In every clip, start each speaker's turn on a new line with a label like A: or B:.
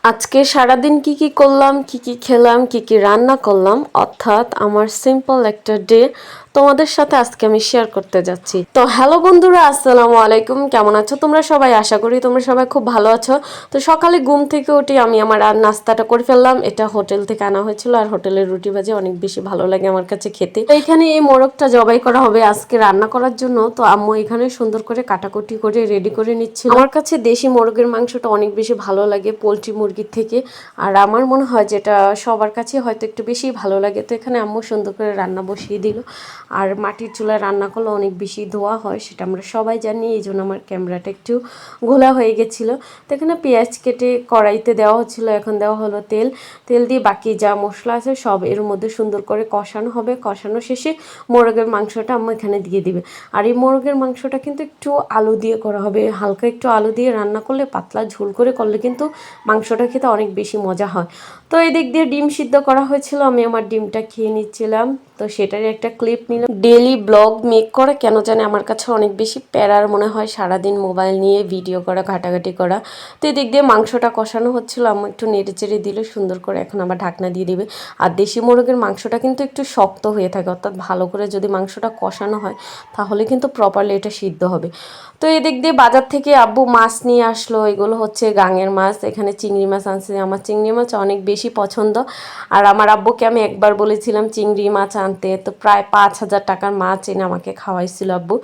A: আজকে সারাদিন কি করলাম, কি খেলাম, কি রান্না করলাম, অর্থাৎ আমার সিম্পল একটা ডে তোমাদের সাথে আজকে আমি শেয়ার করতে যাচ্ছি। তো হ্যালো বন্ধুরা, আসসালামু আলাইকুম। কেমন আছো তোমরা সবাই? আশা করি তোমরা সবাই খুব ভালো আছো। তো সকালে ঘুম থেকে উঠে আমি আমার নাস্তাটা করে ফেললাম। এটা হোটেল থেকে আনা হয়েছিল, আর হোটেলের রুটি ভাজি অনেক বেশি ভালো লাগে আমার কাছে খেতে। তো এখানে এই মোরগটা জবাই করা হবে আজকে রান্না করার জন্য। তো আম্মু এখানে সুন্দর করে কাটাকুটি করে রেডি করে নিচ্ছিল। আমার কাছে দেশি মোরগের মাংসটা অনেক বেশি ভালো লাগে পোলট্রি মুরগির থেকে, আর আমার মনে হয় যেটা সবার কাছে হয়তো একটু বেশি ভালো লাগে। তো এখানে আম্মু সুন্দর করে রান্না বসিয়ে দিল, আর মাটির চুলায় রান্না করলে অনেক বেশি ধোয়া হয়, সেটা আমরা সবাই জানি। এই জন্য আমার ক্যামেরাটা একটু ঘোলা হয়ে গেছিলো। তো এখানে পেঁয়াজ কেটে কড়াইতে দেওয়া হচ্ছিলো, এখন দেওয়া হলো তেল। তেল দিয়ে বাকি যা মশলা আছে সব এর মধ্যে সুন্দর করে কষানো হবে। কষানো শেষে মোরগের মাংসটা আম্মু এখানে দিয়ে দিবে। আর এই মোরগের মাংসটা কিন্তু একটু আলু দিয়ে করা হবে, হালকা একটু আলু দিয়ে রান্না করলে, পাতলা ঝোল করে করলে কিন্তু মাংসটা খেতে অনেক বেশি মজা হয়। তো এই দিক দিয়ে ডিম সিদ্ধ করা হয়েছিল, আমি আমার ডিমটা খেয়ে নিচ্ছিলাম। তো সেটারই একটা ক্লিপ নিলাম। ডেইলি ব্লগ মেক করা কেন জানে আমার কাছে অনেক বেশি প্যারার মনে হয়, সারাদিন মোবাইল নিয়ে ভিডিও করা, ঘাটাঘাটি করা। তো এই দিক দিয়ে মাংসটা কষানো হচ্ছিল, আমি একটু নেড়ে চেড়ে দিলে সুন্দর করে এখন আবার ঢাকনা দিয়ে দিবে। আর দেশি মোরগের মাংসটা কিন্তু একটু শক্ত হয়ে থাকে, অর্থাৎ ভালো করে যদি মাংসটা কষানো হয় তাহলে কিন্তু প্রপারলি এটা সিদ্ধ হবে। তো এদিক দিয়ে বাজার থেকে আব্বু মাছ নিয়ে আসলো, এগুলো হচ্ছে গাঙের মাছ। এখানে চিংড়ি মাছ আনছে, আমার চিংড়ি মাছ অনেক বেশি পছন্দ। আর আমার আব্বুকে আমি একবার বলেছিলাম চিংড়ি মাছ আনতে, তো প্রায় 5,000 টাকার মাছ এনে আমাকে খাওয়াইছিল আব্বু।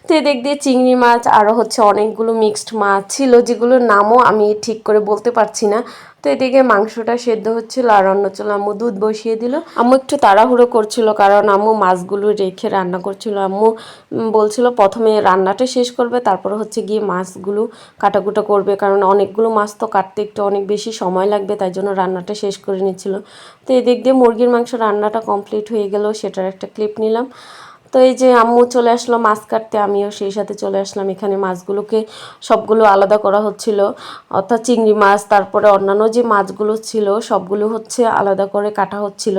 A: তো এদিক দিয়ে চিংড়ি মাছ আরও হচ্ছে অনেকগুলো মিক্সড মাছ ছিল, যেগুলোর নামও আমি ঠিক করে বলতে পারছি না। তো এদিকে মাংসটা সেদ্ধ হচ্ছিল, আর অন্য চুল আম্মু দুধ বসিয়ে দিল। আম্মু একটু তাড়াহুড়ো করছিল, কারণ আম্মু মাছগুলো রেখে রান্না করছিল। আম্মু বলছিল প্রথমে রান্নাটা শেষ করবে, তারপরে হচ্ছে গিয়ে মাছগুলো কাটাকুটা করবে, কারণ অনেকগুলো মাছ তো কাটতে একটু অনেক বেশি সময় লাগবে, তাই জন্য রান্নাটা শেষ করে নিচ্ছিল। তো এদিক দিয়ে মুরগির মাংস রান্নাটা কমপ্লিট হয়ে গেল, সেটার একটা ক্লিপ নিলাম। তো এই যে আম্মু চলে আসলো মাছ কাটতে, আমিও সেই সাথে চলে আসলাম। এখানে মাছগুলোকে সবগুলো আলাদা করা হচ্ছিল, অর্থাৎ চিংড়ি মাছ, তারপরে অন্যান্য যে মাছগুলো ছিল সবগুলো হচ্ছে আলাদা করে কাটা হচ্ছিল।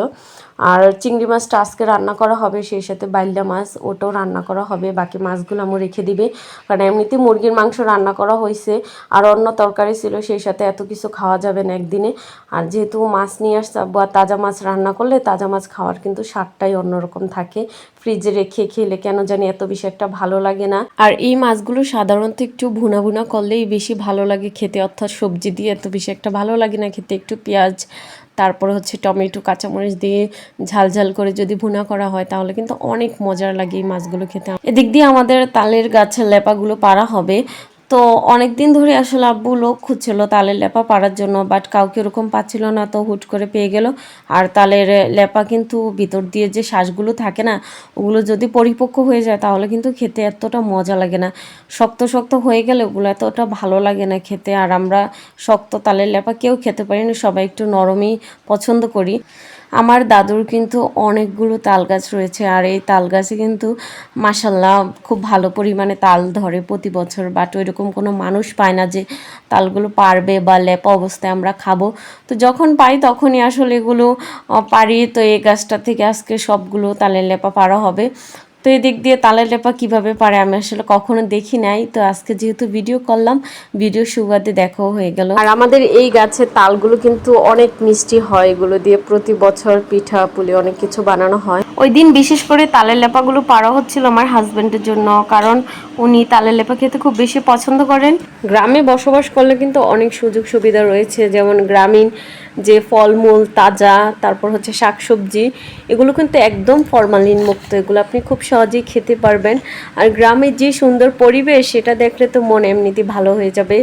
A: আর চিংড়ি মাছটা আজকে রান্না করা হবে, সেই সাথে বাইল্লা মাছ ওটাও রান্না করা হবে। বাকি মাছগুলো আম্মু রেখে দিবে, কারণ এমনিতে মুরগির মাংস রান্না করা হয়েছে, আর অন্য তরকারি ছিল, সেই সাথে এত কিছু খাওয়া যাবে না একদিনে। আর যেহেতু মাছ নিয়ে আসছে আব্বু, আর তাজা মাছ রান্না করলে তাজা মাছ খাওয়ার কিন্তু স্বাদটাই অন্যরকম থাকে। ফ্রিজে রেখে খেলে কেন জানি এত বেশি একটা ভালো লাগে না। আর এই মাছগুলো সাধারণত একটু ভুনা ভুনা করলেই বেশি ভালো লাগে খেতে, অর্থাৎ সবজি দিয়ে এত বেশি একটা ভালো লাগে না খেতে। একটু পেঁয়াজ, তারপরে হচ্ছে টমেটো, কাঁচামরিচ দিয়ে ঝাল ঝাল করে যদি ভুনা করা হয় তাহলে কিন্তু অনেক মজার লাগে এই মাছগুলো খেতে। এদিক দিয়ে আমাদের তালের গাছের লেপাগুলো পাড়া হবে। তো অনেক দিন ধরে আসলে আব্বু লোক খুঁজছিল তালের লেপা পাড়ার জন্য, বাট কাউকে ওরকম পাচ্ছিল না, তো হুট করে পেয়ে গেল। আর তালের লেপা কিন্তু ভিতর দিয়ে যে শ্বাসগুলো থাকে না, ওগুলো যদি পরিপক্ক হয়ে যায় তাহলে কিন্তু খেতে এতটা মজা লাগে না। শক্ত শক্ত হয়ে গেলে ওগুলো এতটা ভালো লাগে না খেতে। আর আমরা শক্ত তালের লেপা কেউ খেতে পারি না, সবাই একটু নরমই পছন্দ করি। আমার দাদুর কিন্তু অনেকগুলো তাল গাছ রয়েছে, আর এই তাল গাছে কিন্তু মাশাল্লাহ খুব ভালো পরিমাণে তাল ধরে প্রতি বছর। বাট ওইরকম কোনো মানুষ পায় না যে তালগুলো পারবে বা লেপা অবস্থায় আমরা খাবো। তো যখন পাই তখনই আসলে এগুলো পারি। তো এই গাছটা থেকে আজকে সবগুলো তালের লেপা পাড়া হবে। তো এদিক দিয়ে তালের লেপা কীভাবে পারে আমি আসলে কখনো দেখি নাই, তো আজকে যেহেতু ভিডিও করলাম, ভিডিও সুবাদে দেখাও হয়ে গেল। আর আমাদের এই গাছের তালগুলো কিন্তু অনেক মিষ্টি হয়, এগুলো দিয়ে প্রতি বছর পিঠা পুলি অনেক কিছু বানানো হয়। ওই দিন বিশেষ করে তালের লেপাগুলো পাড়া হচ্ছিল আমার হাজব্যান্ডের জন্য, কারণ উনি তালের লেপা খেতে খুব বেশি পছন্দ করেন। গ্রামে বসবাস করলে কিন্তু অনেক সুযোগ সুবিধা রয়েছে, যেমন গ্রামীণ যে ফলমূল তাজা, তারপর হচ্ছে শাকসবজি, এগুলো কিন্তু একদম ফরমালিন মুক্ত, এগুলো আপনি খুব সহজেই খেতে পারবেন। আর গ্রামের যে সুন্দর পরিবেশ সেটা দেখলে তো মন এমনিতেই ভালো হয়ে যাবে।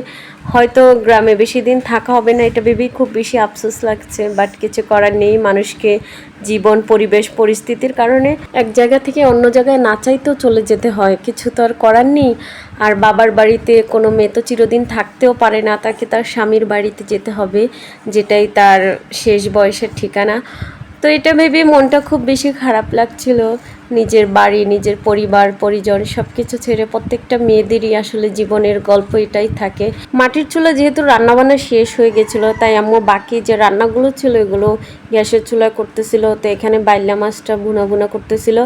A: হয়তো গ্রামে বেশি দিন থাকা হবে না, এটা ভেবেই খুব বেশি আফসোস লাগছে, বাট কিছু করার নেই। মানুষকে জীবন, পরিবেশ, পরিস্থিতির কারণে এক জায়গা থেকে অন্য জায়গায় না চাইতেও চলে যেতে হয়, কিছু তো আর করার নেই। আর বাবার বাড়িতে কোনো মেয়ে তো চিরদিন থাকতেও পারে না, তাকে তার স্বামীর বাড়িতে যেতে হবে, যেটাই তার শেষ বয়সের ঠিকানা। তো এটা ভেবে মনটা খুব বেশি খারাপ লাগছিল। নিজের বাড়ি, নিজের পরিবার পরিজন সব কিছু ছেড়ে, প্রত্যেকটা মেয়েদেরই আসলে জীবনের গল্প এটাই থাকে। মাটির চুলা যেহেতু রান্নাবান্না শেষ হয়ে গেছিলো, তাই আম্মু বাকি যে রান্নাগুলো ছিল এগুলো গ্যাসের চুলায় করতেছিল। তো এখানে বাইল্লা মাছটা ভুনা ভুনা করতেছিল।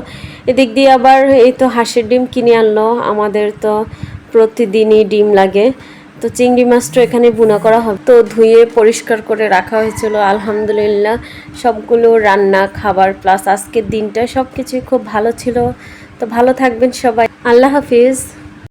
A: এদিক দিয়ে আবার এই তো হাঁসের ডিম কিনে আনলো, আমাদের তো প্রতিদিনই ডিম লাগে। তো তো চিংড়ি মাছটা এখানে ভুনা করা হবে, তো ধুয়ে পরিষ্কার করে রাখা হয়েছিল। আলহামদুলিল্লাহ সবগুলো রান্না খাবার প্লাস আজকের দিনটা সবকিছুই খুব ভালো ছিল। তো ভালো থাকবেন সবাই, আল্লাহ হাফিজ।